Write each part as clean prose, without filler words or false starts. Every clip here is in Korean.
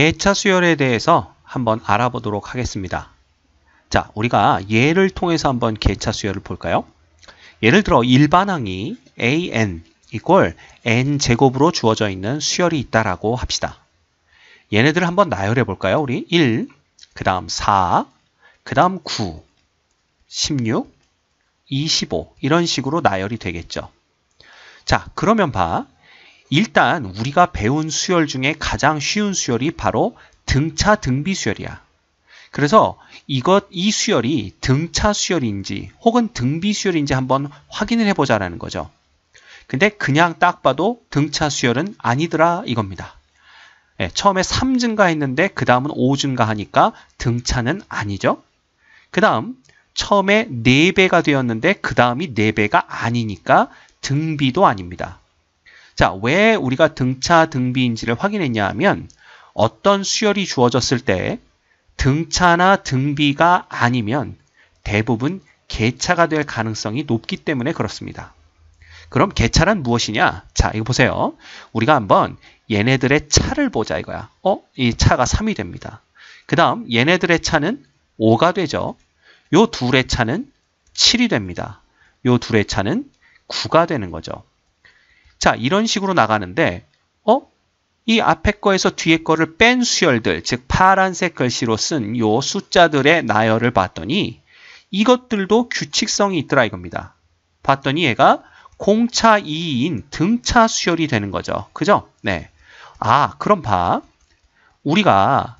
개차 수열에 대해서 한번 알아보도록 하겠습니다. 자, 우리가 예를 통해서 한번 개차 수열을 볼까요? 예를 들어 일반항이 an 이꼴 n제곱으로 주어져 있는 수열이 있다라고 합시다. 얘네들을 한번 나열해 볼까요? 우리 1, 그 다음 4, 그 다음 9, 16, 25 이런 식으로 나열이 되겠죠. 자, 그러면 봐. 일단 우리가 배운 수열 중에 가장 쉬운 수열이 바로 등차 등비 수열이야. 그래서 이 수열이 등차 수열인지 혹은 등비 수열인지 한번 확인을 해보자라는 거죠. 근데 그냥 딱 봐도 등차 수열은 아니더라 이겁니다. 네, 처음에 3 증가했는데 그 다음은 5 증가하니까 등차는 아니죠. 그 다음 처음에 4배가 되었는데 그 다음이 4배가 아니니까 등비도 아닙니다. 자, 왜 우리가 등차 등비인지를 확인했냐 하면 어떤 수열이 주어졌을 때 등차나 등비가 아니면 대부분 개차가 될 가능성이 높기 때문에 그렇습니다. 그럼 개차란 무엇이냐? 자, 이거 보세요. 우리가 한번 얘네들의 차를 보자 이거야. 이 차가 3이 됩니다. 그 다음 얘네들의 차는 5가 되죠. 요 둘의 차는 7이 됩니다. 요 둘의 차는 9가 되는 거죠. 자, 이런 식으로 나가는데 이 앞에 거에서 뒤에 거를 뺀 수열들, 즉 파란색 글씨로 쓴 요 숫자들의 나열을 봤더니 이것들도 규칙성이 있더라 이겁니다. 봤더니 얘가 공차 2인 등차 수열이 되는 거죠. 그죠? 네. 아, 그럼 봐. 우리가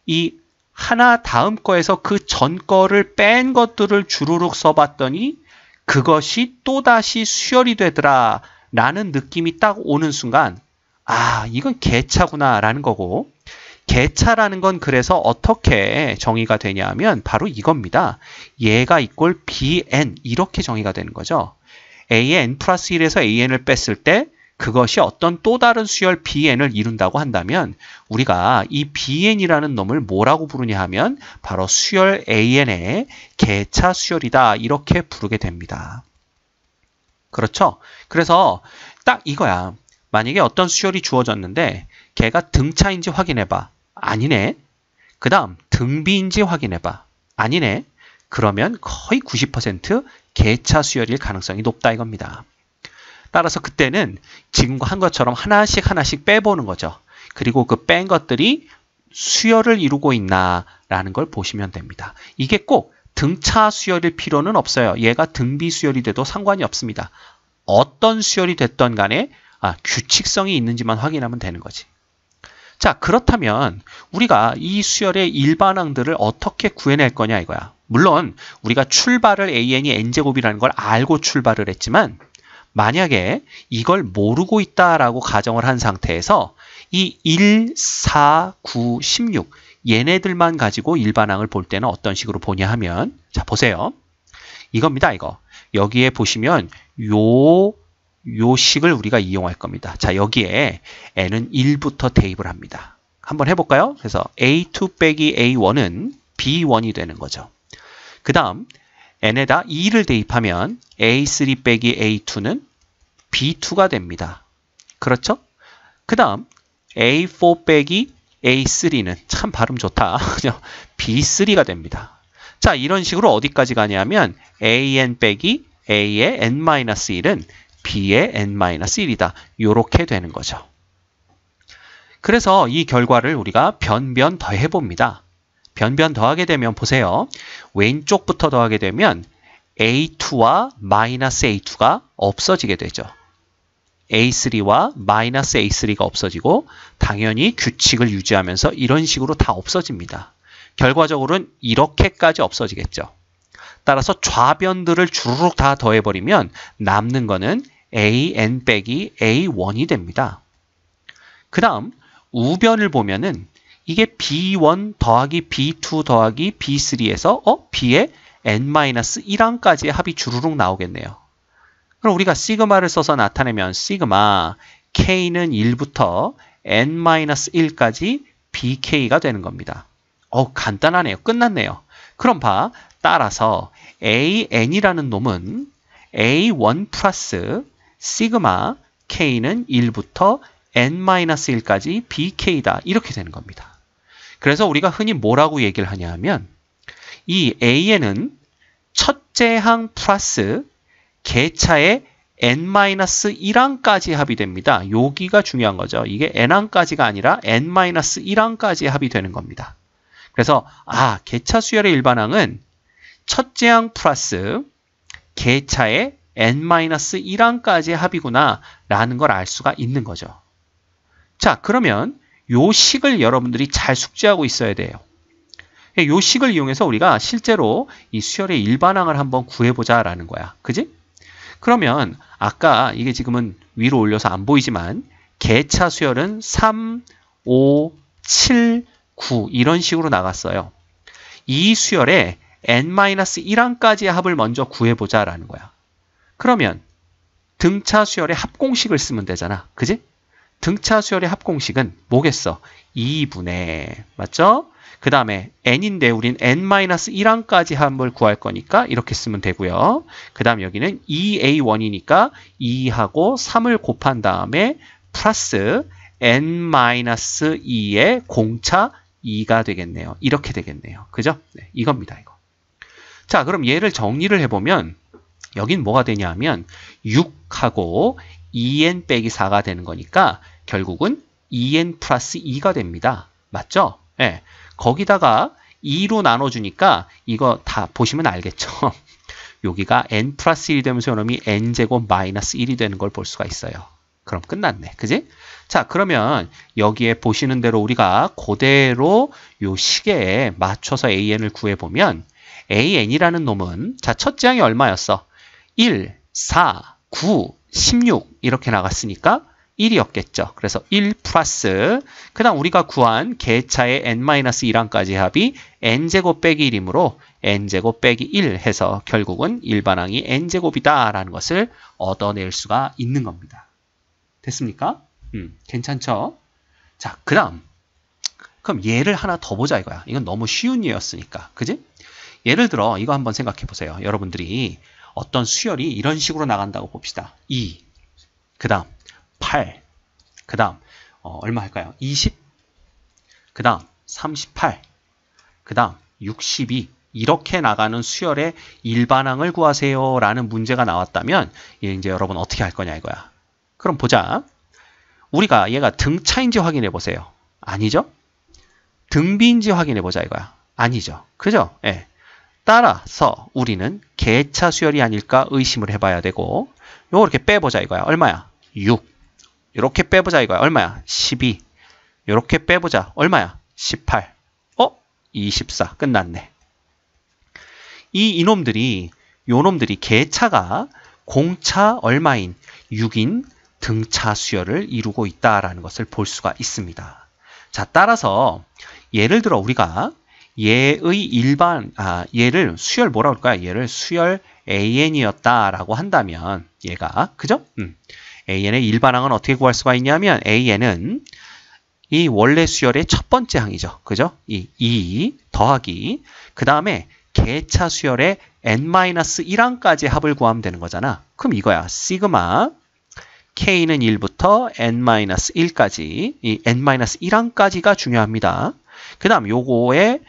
이 하나 다음 거에서 그 전 거를 뺀 것들을 주르륵 써봤더니 그것이 또다시 수열이 되더라 라는 느낌이 딱 오는 순간 아, 이건 개차구나 라는 거고, 개차라는 건 그래서 어떻게 정의가 되냐 하면 바로 이겁니다. 얘가 이꼴 bn 이렇게 정의가 되는 거죠. an 플러스 1에서 an을 뺐을 때 그것이 어떤 또 다른 수열 bn을 이룬다고 한다면 우리가 이 bn이라는 놈을 뭐라고 부르냐 하면 바로 수열 an의 개차 수열이다 이렇게 부르게 됩니다. 그렇죠? 그래서 딱 이거야. 만약에 어떤 수열이 주어졌는데 걔가 등차인지 확인해봐. 아니네. 그 다음 등비인지 확인해봐. 아니네. 그러면 거의 90% 개차 수열일 가능성이 높다 이겁니다. 따라서 그때는 지금과 한 것처럼 하나씩 빼보는 거죠. 그리고 그 뺀 것들이 수열을 이루고 있나라는 걸 보시면 됩니다. 이게 꼭 등차 수열일 필요는 없어요. 얘가 등비 수열이 돼도 상관이 없습니다. 어떤 수열이 됐던 간에 규칙성이 있는지만 확인하면 되는 거지. 자, 그렇다면 우리가 이 수열의 일반항들을 어떻게 구해낼 거냐 이거야. 물론 우리가 출발을 an이 n제곱이라는 걸 알고 출발을 했지만 만약에 이걸 모르고 있다라고 가정을 한 상태에서 이 1, 4, 9, 16 얘네들만 가지고 일반항을 볼 때는 어떤 식으로 보냐 하면 자, 보세요. 이겁니다, 이거. 여기에 보시면 요 식을 우리가 이용할 겁니다. 자, 여기에 n은 1부터 대입을 합니다. 한번 해볼까요? 그래서 a2 빼기 a1은 b1이 되는 거죠. 그 다음 n에다 2를 대입하면 a3 빼기 a2는 b2가 됩니다. 그렇죠? 그 다음 a4 빼기 a3는 참 발음 좋다. b3가 됩니다. 자, 이런 식으로 어디까지 가냐면 an 빼기 a의 n-1은 b의 n-1이다. 이렇게 되는 거죠. 그래서 이 결과를 우리가 변변 더해봅니다. 변변 더하게 되면 보세요. 왼쪽부터 더하게 되면 a2와 마이너스 a2가 없어지게 되죠. a3와 마이너스 a3가 없어지고 당연히 규칙을 유지하면서 이런 식으로 다 없어집니다. 결과적으로는 이렇게까지 없어지겠죠. 따라서 좌변들을 주르륵 다 더해버리면 남는 거는 an 빼기 a1이 됩니다. 그 다음 우변을 보면은 이게 b1 더하기 b2 더하기 b3에서 b의 n-1항까지의 합이 주르륵 나오겠네요. 그럼 우리가 시그마를 써서 나타내면 시그마 k는 1부터 n-1까지 bk가 되는 겁니다. 간단하네요. 끝났네요. 그럼 봐. 따라서 an이라는 놈은 a1 플러스 시그마 k는 1부터 n-1까지 bk다. 이렇게 되는 겁니다. 그래서 우리가 흔히 뭐라고 얘기를 하냐 하면 이 an은 첫째 항 플러스 개차의 n-1항까지 합이 됩니다. 여기가 중요한 거죠. 이게 n항까지가 아니라 n-1항까지 합이 되는 겁니다. 그래서 개차 수열의 일반항은 첫째 항 플러스 개차의 n-1항까지 합이구나 라는 걸 알 수가 있는 거죠. 자, 그러면 요 식을 여러분들이 잘 숙지하고 있어야 돼요. 요 식을 이용해서 우리가 실제로 이 수열의 일반항을 한번 구해보자 라는 거야. 그지? 그러면 아까 이게 지금은 위로 올려서 안 보이지만 개차 수열은 3, 5, 7, 9 이런 식으로 나갔어요. 이 수열의 n-1항까지의 합을 먼저 구해보자 라는 거야. 그러면 등차 수열의 합공식을 쓰면 되잖아. 그지? 등차 수열의 합공식은 뭐겠어? 2분의 맞죠? 그 다음에 n인데 우린 n-1항까지 합을 구할 거니까 이렇게 쓰면 되고요. 그 다음 여기는 2a1이니까 2하고 3을 곱한 다음에 플러스 n-2의 공차 2가 되겠네요. 이렇게 되겠네요. 그죠? 네, 이겁니다. 이거. 자, 그럼 얘를 정리를 해보면 여긴 뭐가 되냐 하면 6하고 2n 빼기 4가 되는 거니까 결국은 2n 플러스 2가 됩니다. 맞죠? 네. 거기다가 2로 나눠주니까 이거 다 보시면 알겠죠? 여기가 n 플러스 1이 되면서 요놈이 n제곱 마이너스 1이 되는 걸 볼 수가 있어요. 그럼 끝났네. 그지? 자, 그러면 여기에 보시는 대로 우리가 그대로 요 식에 맞춰서 an을 구해보면 an이라는 놈은 자, 첫째 항이 얼마였어? 1, 4, 9, 16 이렇게 나갔으니까 1이었겠죠. 그래서 1 플러스 그 다음 우리가 구한 개차의 n-1항까지 합이 n제곱 빼기 1이므로 n제곱 빼기 1 해서 결국은 일반항이 n제곱이다 라는 것을 얻어낼 수가 있는 겁니다. 됐습니까? 괜찮죠? 자, 그 다음 그럼 얘를 하나 더 보자 이거야. 이건 너무 쉬운 예였으니까. 그지? 예를 들어 이거 한번 생각해 보세요. 여러분들이 어떤 수열이 이런 식으로 나간다고 봅시다. 2, 그 다음 8, 그 다음 얼마 할까요? 20, 그 다음 38, 그 다음 62 이렇게 나가는 수열의 일반항을 구하세요 라는 문제가 나왔다면 이제 여러분 어떻게 할 거냐 이거야. 그럼 보자. 우리가 얘가 등차인지 확인해 보세요. 아니죠? 등비인지 확인해 보자 이거야. 아니죠. 그죠? 예. 따라서 우리는 개차 수열이 아닐까 의심을 해봐야 되고 요거 이렇게 빼보자 이거야. 얼마야? 6. 이렇게 빼보자 이거야. 얼마야? 12. 이렇게 빼보자. 얼마야? 18. 24. 끝났네. 이놈들이 요놈들이 개차가 공차 얼마인 6인 등차 수열을 이루고 있다라는 것을 볼 수가 있습니다. 자, 따라서 예를 들어 우리가 얘의 얘를 수열 뭐라고 할까요? 얘를 수열 an이었다라고 한다면 얘가 그죠? an의 일반항은 어떻게 구할 수가 있냐면 an은 이 원래 수열의 첫 번째 항이죠. 그죠? 이 2 더하기 그 다음에 개차 수열의 n-1항까지 합을 구하면 되는 거잖아. 그럼 이거야. 시그마 k는 1부터 n-1까지 이 n-1항까지가 중요합니다. 그 다음 요거의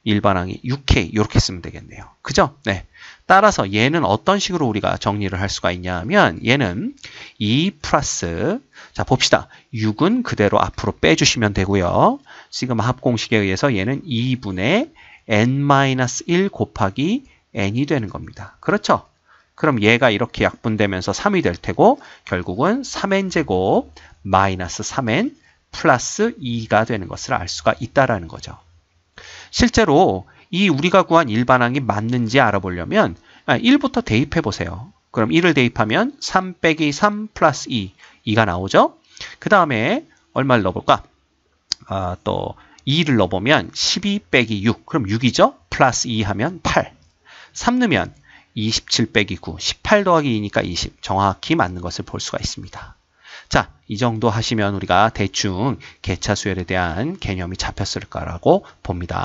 일반항이 6k 이렇게 쓰면 되겠네요. 그죠? 네. 따라서 얘는 어떤 식으로 우리가 정리를 할 수가 있냐 하면 얘는 2 플러스 자 봅시다. 6은 그대로 앞으로 빼주시면 되고요. 시그마 합공식에 의해서 얘는 2분의 n-1 곱하기 n이 되는 겁니다. 그렇죠? 그럼 얘가 이렇게 약분되면서 3이 될 테고 결국은 3n제곱 마이너스 3n 플러스 2가 되는 것을 알 수가 있다라는 거죠. 실제로 이 우리가 구한 일반항이 맞는지 알아보려면 1부터 대입해 보세요. 그럼 1을 대입하면 3 빼기 3 플러스 2, 2가 나오죠. 그 다음에 얼마를 넣어볼까? 또 2를 넣어보면 12 빼기 6, 그럼 6이죠. 플러스 2 하면 8. 3 넣으면 27 빼기 9, 18 더하기 2니까 20. 정확히 맞는 것을 볼 수가 있습니다. 자, 이 정도 하시면 우리가 대충 개차 수열에 대한 개념이 잡혔을 거라고 봅니다.